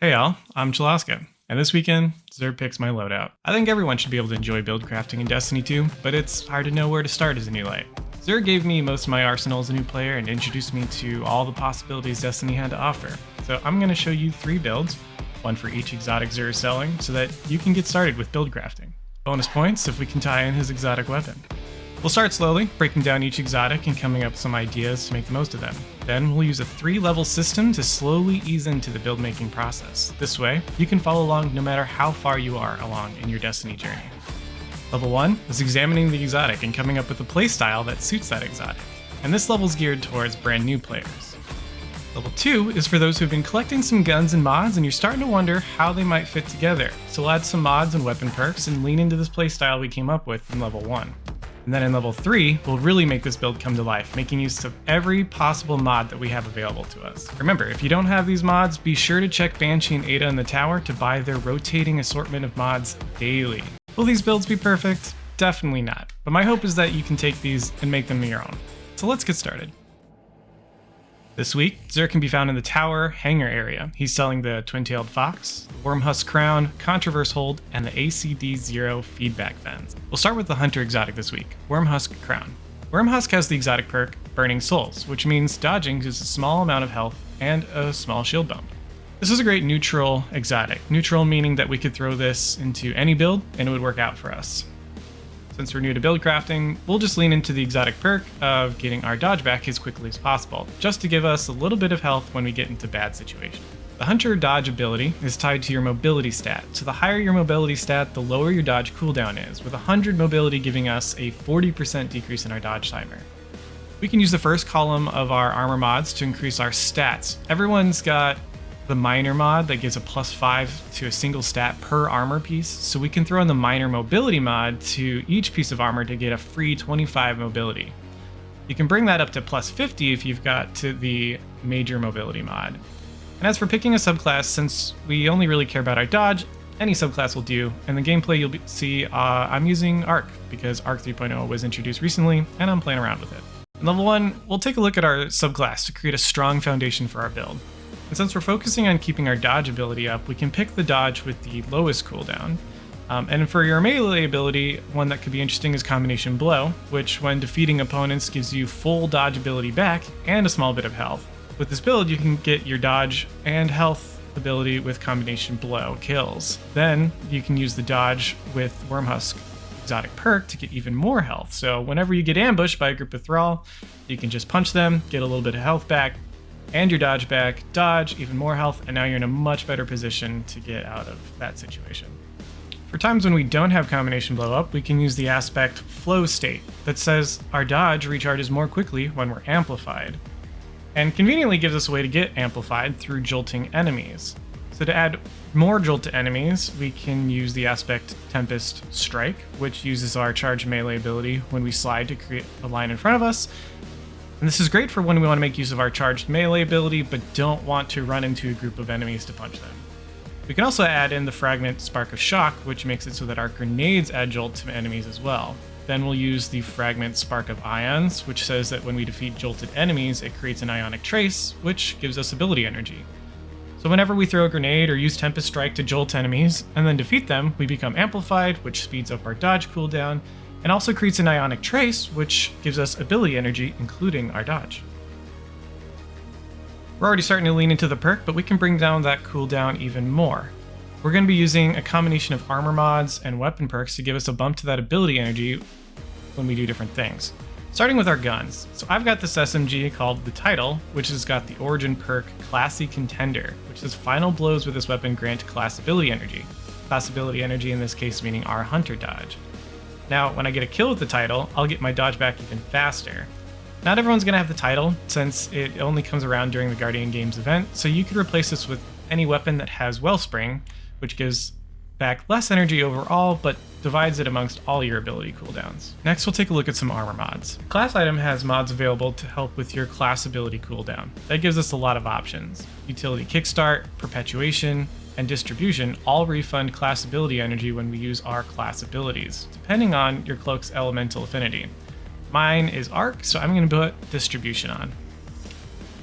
Hey all, I'm Chalaska, and this weekend, Xur picks my loadout. I think everyone should be able to enjoy build crafting in Destiny 2, but it's hard to know where to start as a new light. Xur gave me most of my arsenal as a new player and introduced me to all the possibilities Destiny had to offer. So I'm going to show you 3 builds, one for each exotic Xur is selling, so that you can get started with build crafting. Bonus points if we can tie in his exotic weapon. We'll start slowly, breaking down each exotic and coming up with some ideas to make the most of them. Then we'll use a 3-level system to slowly ease into the build making process. This way, you can follow along no matter how far you are along in your Destiny journey. Level 1 is examining the exotic and coming up with a playstyle that suits that exotic, and this level is geared towards brand new players. Level 2 is for those who've been collecting some guns and mods and you're starting to wonder how they might fit together, so we'll add some mods and weapon perks and lean into this playstyle we came up with in Level 1. And then in Level 3, we'll really make this build come to life, making use of every possible mod that we have available to us. Remember, if you don't have these mods, be sure to check Banshee and Ada in the tower to buy their rotating assortment of mods daily. Will these builds be perfect? Definitely not, but my hope is that you can take these and make them your own. So let's get started. This week, Xur can be found in the tower hangar area. He's selling the Twin-Tailed Fox, the Wormhusk Crown, Contraverse Hold, and the ACD-0 feedback fence. We'll start with the Hunter exotic this week, Wormhusk Crown. Wormhusk has the exotic perk Burning Souls, which means dodging gives a small amount of health and a small shield bump. This is a great neutral exotic. Neutral meaning that we could throw this into any build and it would work out for us. Since we're new to build crafting, we'll just lean into the exotic perk of getting our dodge back as quickly as possible, just to give us a little bit of health when we get into bad situations. The Hunter dodge ability is tied to your mobility stat, so the higher your mobility stat, the lower your dodge cooldown is, with 100 mobility giving us a 40% decrease in our dodge timer. We can use the first column of our armor mods to increase our stats. Everyone's got the minor mod that gives a +5 to a single stat per armor piece, so we can throw in the minor mobility mod to each piece of armor to get a free 25 mobility. You can bring that up to +50 if you've got to the major mobility mod. And as for picking a subclass, since we only really care about our dodge, any subclass will do, and the gameplay you'll see I'm using Arc, because Arc 3.0 was introduced recently, and I'm playing around with it. In Level 1, we'll take a look at our subclass to create a strong foundation for our build. And since we're focusing on keeping our dodge ability up, we can pick the dodge with the lowest cooldown. And for your melee ability, one that could be interesting is Combination Blow, which when defeating opponents gives you full dodge ability back and a small bit of health. With this build, you can get your dodge and health ability with Combination Blow kills. Then you can use the dodge with Wormhusk exotic perk to get even more health. So whenever you get ambushed by a group of Thrall, you can just punch them, get a little bit of health back, and your dodge back, dodge, even more health, and now you're in a much better position to get out of that situation. For times when we don't have Combination Blow up, we can use the aspect Flow State that says our dodge recharges more quickly when we're amplified, and conveniently gives us a way to get amplified through jolting enemies. So to add more jolt to enemies, we can use the aspect Tempest Strike, which uses our charged melee ability when we slide to create a line in front of us. And this is great for when we want to make use of our charged melee ability, but don't want to run into a group of enemies to punch them. We can also add in the fragment Spark of Shock, which makes it so that our grenades add jolt to enemies as well. Then we'll use the fragment Spark of Ions, which says that when we defeat jolted enemies, it creates an ionic trace, which gives us ability energy. So whenever we throw a grenade or use Tempest Strike to jolt enemies, and then defeat them, we become amplified, which speeds up our dodge cooldown, and also creates an ionic trace, which gives us ability energy, including our dodge. We're already starting to lean into the perk, but we can bring down that cooldown even more. We're going to be using a combination of armor mods and weapon perks to give us a bump to that ability energy when we do different things. Starting with our guns. So I've got this SMG called the Title, which has got the origin perk Classy Contender, which says final blows with this weapon grant class ability energy. Class ability energy in this case meaning our Hunter dodge. Now, when I get a kill with the Title, I'll get my dodge back even faster. Not everyone's going to have the Title, since it only comes around during the Guardian Games event, so you could replace this with any weapon that has Wellspring, which gives back less energy overall, but divides it amongst all your ability cooldowns. Next, we'll take a look at some armor mods. Class item has mods available to help with your class ability cooldown. That gives us a lot of options. Utility Kickstart, Perpetuation, and Distribution all refund class ability energy when we use our class abilities, depending on your cloak's elemental affinity. Mine is Arc, so I'm going to put Distribution on.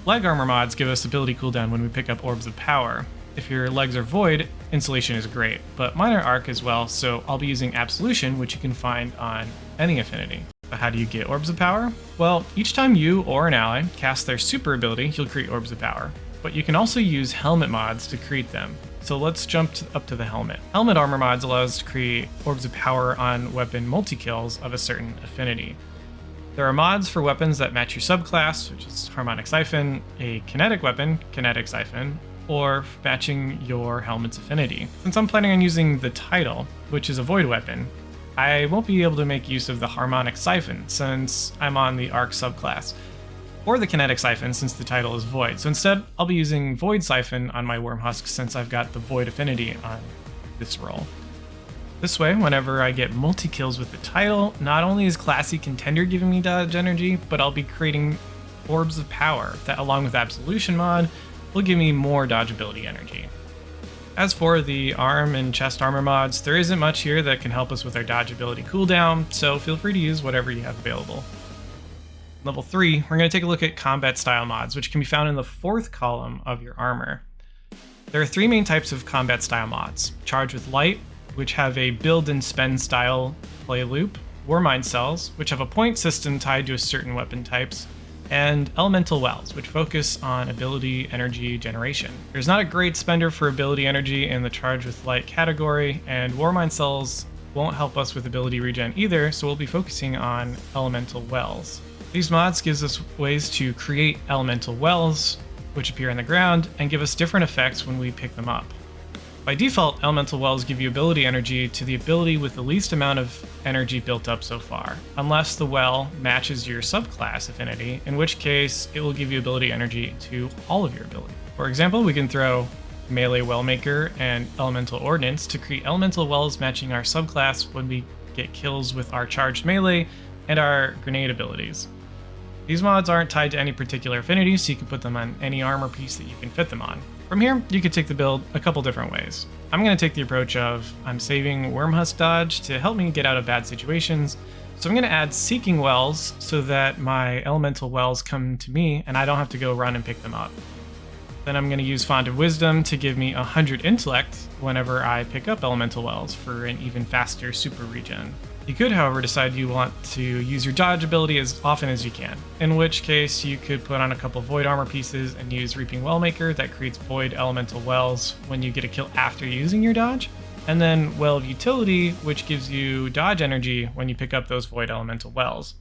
Leg armor mods give us ability cooldown when we pick up Orbs of Power. If your legs are void, insulation is great, but mine are arc as well, so I'll be using absolution, which you can find on any affinity. But how do you get orbs of power? Well, each time you or an ally cast their super ability, you'll create orbs of power. But you can also use helmet mods to create them. So let's jump up to the helmet. Helmet armor mods allow us to create orbs of power on weapon multi-kills of a certain affinity. There are mods for weapons that match your subclass, which is Harmonic Siphon, a kinetic weapon, Kinetic Siphon, or matching your helmet's affinity. Since I'm planning on using the title, which is a void weapon, I won't be able to make use of the Harmonic Siphon since I'm on the Arc subclass, or the Kinetic Siphon since the title is Void. So instead, I'll be using Void Siphon on my Wormhusk since I've got the Void affinity on this role. This way, whenever I get multi-kills with the title, not only is Classy Contender giving me dodge energy, but I'll be creating orbs of power that, along with Absolution mod, will give me more dodge ability energy. As for the arm and chest armor mods, there isn't much here that can help us with our dodge ability cooldown, so feel free to use whatever you have available. Level 3, we're going to take a look at combat style mods, which can be found in the 4th column of your armor. There are 3 main types of combat style mods: Charge with Light, which have a build and spend style play loop; War Mind Cells, which have a point system tied to a certain weapon types; and Elemental Wells, which focus on ability energy generation. There's not a great spender for ability energy in the Charge with Light category, and War Mind Cells won't help us with ability regen either, so we'll be focusing on Elemental Wells. These mods gives us ways to create Elemental Wells, which appear on the ground, and give us different effects when we pick them up. By default, Elemental Wells give you ability energy to the ability with the least amount of energy built up so far, unless the well matches your subclass affinity, in which case it will give you ability energy to all of your ability. For example, we can throw Melee Wellmaker and Elemental Ordnance to create Elemental Wells matching our subclass when we get kills with our charged melee and our grenade abilities. These mods aren't tied to any particular affinity, so you can put them on any armor piece that you can fit them on. From here, you could take the build a couple different ways. I'm going to take the approach of I'm saving Wormhusk dodge to help me get out of bad situations, so I'm going to add Seeking Wells so that my Elemental Wells come to me and I don't have to go run and pick them up. Then I'm going to use Font of Wisdom to give me 100 Intellect whenever I pick up Elemental Wells for an even faster super regen. You could, however, decide you want to use your dodge ability as often as you can, in which case you could put on a couple Void armor pieces and use Reaping Wellmaker that creates Void Elemental Wells when you get a kill after using your dodge, and then Well of Utility, which gives you dodge energy when you pick up those Void Elemental Wells.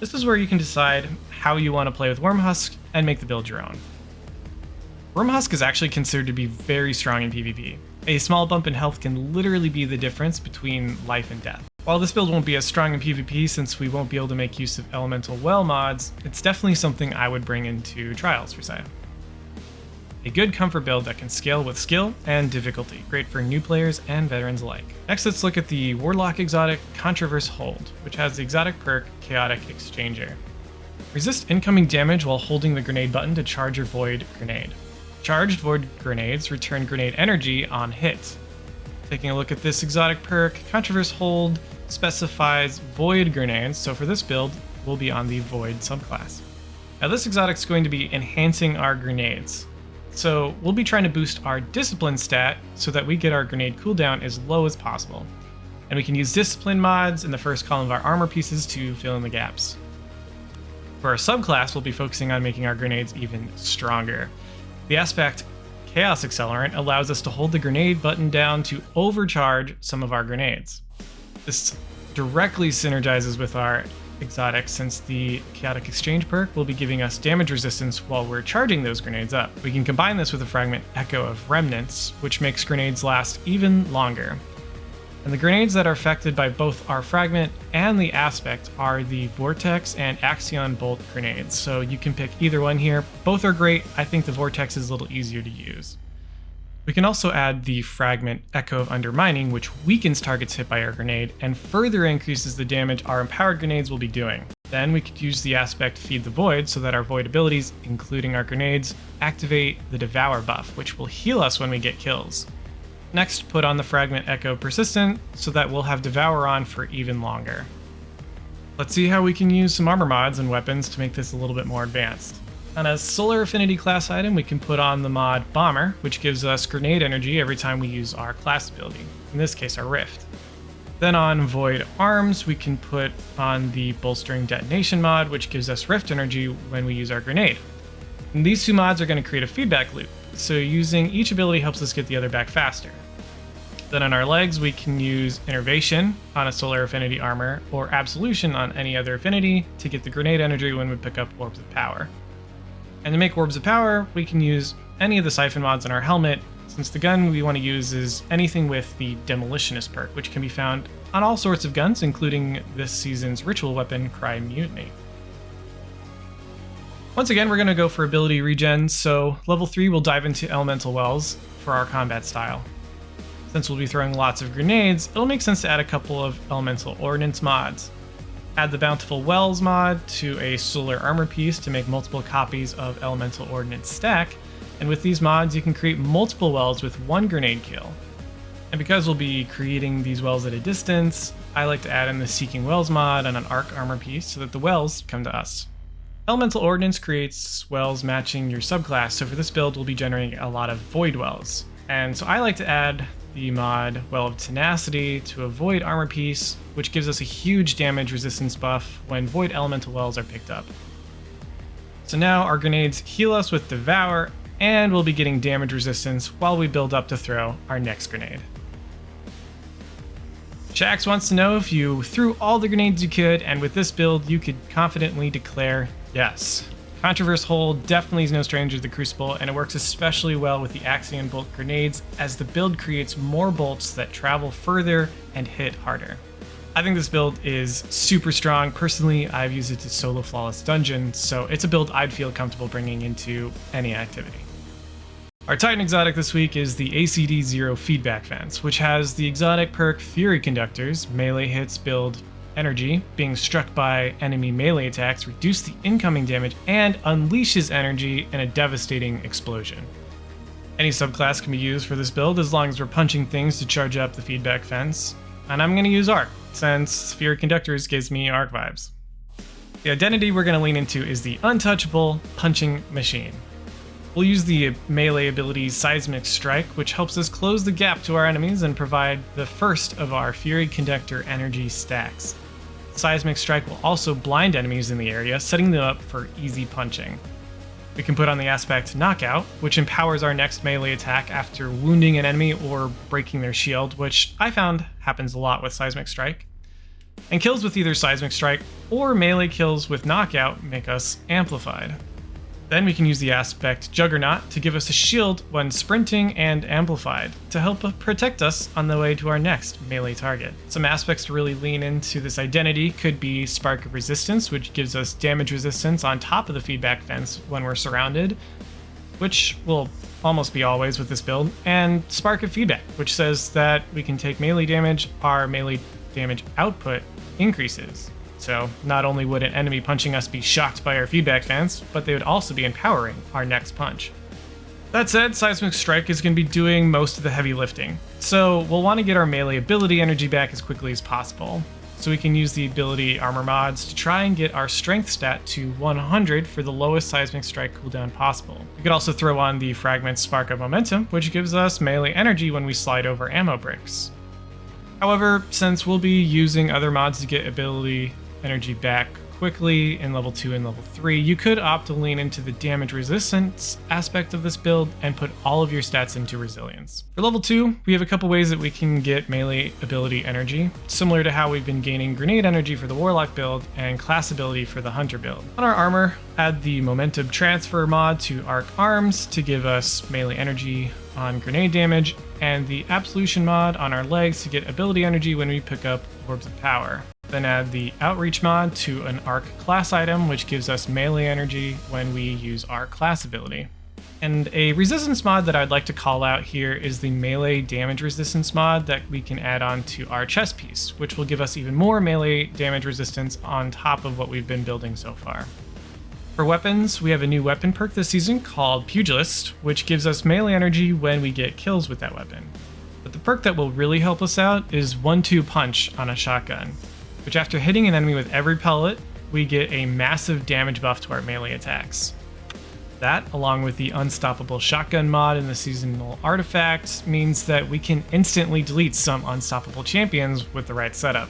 This is where you can decide how you want to play with Wormhusk and make the build your own. Wormhusk is actually considered to be very strong in PvP. A small bump in health can literally be the difference between life and death. While this build won't be as strong in PvP since we won't be able to make use of Elemental Well mods, it's definitely something I would bring into Trials per se. A good comfort build that can scale with skill and difficulty, great for new players and veterans alike. Next, let's look at the Warlock exotic Contraverse Hold, which has the exotic perk Chaotic Exchanger. Resist incoming damage while holding the grenade button to charge your Void grenade. Charged Void grenades return grenade energy on hit. Taking a look at this exotic perk, Contraverse Hold specifies Void grenades, so for this build, we'll be on the Void subclass. Now this exotic's going to be enhancing our grenades, so we'll be trying to boost our Discipline stat so that we get our grenade cooldown as low as possible. And we can use Discipline mods in the first column of our armor pieces to fill in the gaps. For our subclass, we'll be focusing on making our grenades even stronger. The aspect Chaos Accelerant allows us to hold the grenade button down to overcharge some of our grenades. This directly synergizes with our exotic since the Chaotic Exchange perk will be giving us damage resistance while we're charging those grenades up. We can combine this with the fragment Echo of Remnants, which makes grenades last even longer. And the grenades that are affected by both our fragment and the aspect are the Vortex and Axion Bolt grenades, so you can pick either one here. Both are great. I think the Vortex is a little easier to use. We can also add the fragment Echo of Undermining, which weakens targets hit by our grenade and further increases the damage our empowered grenades will be doing. Then we could use the aspect Feed the Void so that our Void abilities, including our grenades, activate the Devour buff, which will heal us when we get kills. Next, put on the fragment Echo Persistent so that we'll have Devour on for even longer. Let's see how we can use some armor mods and weapons to make this a little bit more advanced. On a Solar Affinity class item, we can put on the mod Bomber, which gives us grenade energy every time we use our class ability, in this case our Rift. Then on Void Arms, we can put on the Bolstering Detonation mod, which gives us Rift energy when we use our grenade. And these two mods are going to create a feedback loop, so using each ability helps us get the other back faster. Then on our legs, we can use Innervation on a Solar Affinity armor, or Absolution on any other affinity to get the grenade energy when we pick up Orbs of Power. And to make Orbs of Power, we can use any of the Siphon mods on our helmet, since the gun we want to use is anything with the Demolitionist perk, which can be found on all sorts of guns, including this season's ritual weapon, Cry Mutiny. Once again, we're going to go for ability regen, so level 3 we'll dive into Elemental Wells for our combat style. Since we'll be throwing lots of grenades, it'll make sense to add a couple of Elemental Ordnance mods. Add the Bountiful Wells mod to a Solar Armor piece to make multiple copies of Elemental Ordnance stack, and with these mods you can create multiple wells with one grenade kill. And because we'll be creating these wells at a distance, I like to add in the Seeking Wells mod on an Arc Armor piece so that the wells come to us. Elemental Ordnance creates wells matching your subclass, so for this build we'll be generating a lot of Void Wells. And so I like to add the mod Well of Tenacity to a Void Armor piece, which gives us a huge damage resistance buff when Void Elemental Wells are picked up. So now our grenades heal us with Devour, and we'll be getting damage resistance while we build up to throw our next grenade. Shax wants to know if you threw all the grenades you could, and with this build you could confidently declare yes. Contraverse Hold definitely is no stranger to the Crucible, and it works especially well with the Axion Bolt grenades, as the build creates more bolts that travel further and hit harder. I think this build is super strong. Personally, I've used it to solo Flawless Dungeon, so it's a build I'd feel comfortable bringing into any activity. Our Titan exotic this week is the ACD-0 Feedback Fence, which has the exotic perk Fury Conductors. Melee hits build energy, being struck by enemy melee attacks, reduce the incoming damage, and unleashes energy in a devastating explosion. Any subclass can be used for this build as long as we're punching things to charge up the feedback fence, and I'm going to use Arc, since Fury Conductors gives me Arc vibes. The identity we're going to lean into is the Untouchable Punching Machine. We'll use the melee ability Seismic Strike, which helps us close the gap to our enemies and provide the first of our Fury Conductor energy stacks. Seismic Strike will also blind enemies in the area, setting them up for easy punching. We can put on the aspect Knockout, which empowers our next melee attack after wounding an enemy or breaking their shield, which I found happens a lot with Seismic Strike. And kills with either Seismic Strike or melee kills with Knockout make us amplified. Then we can use the aspect Juggernaut to give us a shield when sprinting and amplified to help protect us on the way to our next melee target. Some aspects to really lean into this identity could be Spark of Resistance, which gives us damage resistance on top of the feedback fence when we're surrounded, which will almost be always with this build, and Spark of Feedback, which says that we can take melee damage, our melee damage output increases. So not only would an enemy punching us be shocked by our feedback fence, but they would also be empowering our next punch. That said, Seismic Strike is going to be doing most of the heavy lifting, so we'll want to get our melee ability energy back as quickly as possible. So we can use the ability Armor mods to try and get our strength stat to 100 for the lowest Seismic Strike cooldown possible. We could also throw on the Fragment Spark of Momentum, which gives us melee energy when we slide over ammo bricks. However, since we'll be using other mods to get ability energy back quickly in level 2 and level 3, you could opt to lean into the damage resistance aspect of this build and put all of your stats into resilience. For level 2, we have a couple ways that we can get melee ability energy, similar to how we've been gaining grenade energy for the Warlock build and class ability for the Hunter build. On our armor, add the Momentum Transfer mod to Arc Arms to give us melee energy on grenade damage, and the Absolution mod on our legs to get ability energy when we pick up Orbs of Power. Then add the Outreach mod to an Arc class item, which gives us melee energy when we use our class ability. And a resistance mod that I'd like to call out here is the melee damage resistance mod that we can add on to our chest piece, which will give us even more melee damage resistance on top of what we've been building so far. For weapons, we have a new weapon perk this season called Pugilist, which gives us melee energy when we get kills with that weapon. But the perk that will really help us out is 1-2 Punch on a shotgun, which after hitting an enemy with every pellet, we get a massive damage buff to our melee attacks. That, along with the Unstoppable Shotgun mod and the Seasonal Artifacts, means that we can instantly delete some unstoppable champions with the right setup.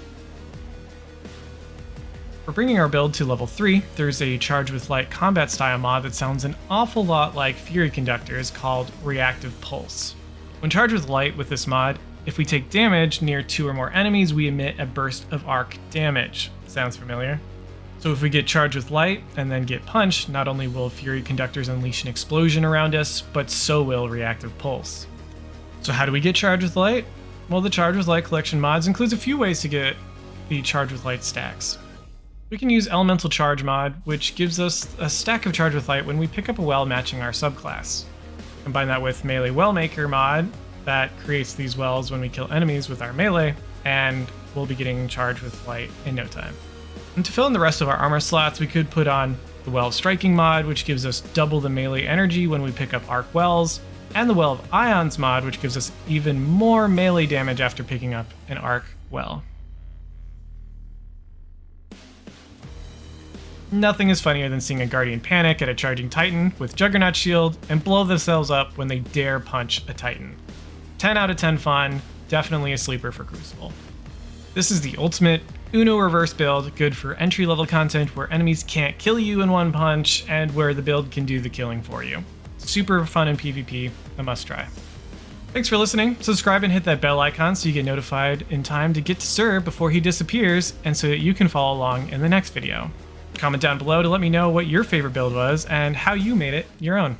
For bringing our build to level 3, there's a Charge with Light combat style mod that sounds an awful lot like Fury Conductors called Reactive Pulse. When charged with light with this mod, if we take damage near 2 or more enemies, we emit a burst of arc damage. Sounds familiar? So if we get charged with light and then get punched, not only will Fury Conductors unleash an explosion around us, but so will Reactive Pulse. So how do we get charged with light? Well, the Charge with Light collection mods includes a few ways to get the Charge with Light stacks. We can use Elemental Charge mod, which gives us a stack of Charge with Light when we pick up a well matching our subclass. Combine that with Melee Wellmaker mod, that creates these wells when we kill enemies with our melee, and we'll be getting Charge with Light in no time. And to fill in the rest of our armor slots, we could put on the Well of Striking mod, which gives us double the melee energy when we pick up Arc Wells, and the Well of Ions mod, which gives us even more melee damage after picking up an Arc Well. Nothing is funnier than seeing a Guardian panic at a charging Titan with Juggernaut Shield and blow themselves up when they dare punch a Titan. 10 out of 10 fun, definitely a sleeper for Crucible. This is the ultimate Uno reverse build, good for entry-level content where enemies can't kill you in one punch and where the build can do the killing for you. Super fun in PvP, a must try. Thanks for listening. Subscribe and hit that bell icon so you get notified in time to get to Xur before he disappears and so that you can follow along in the next video. Comment down below to let me know what your favorite build was and how you made it your own.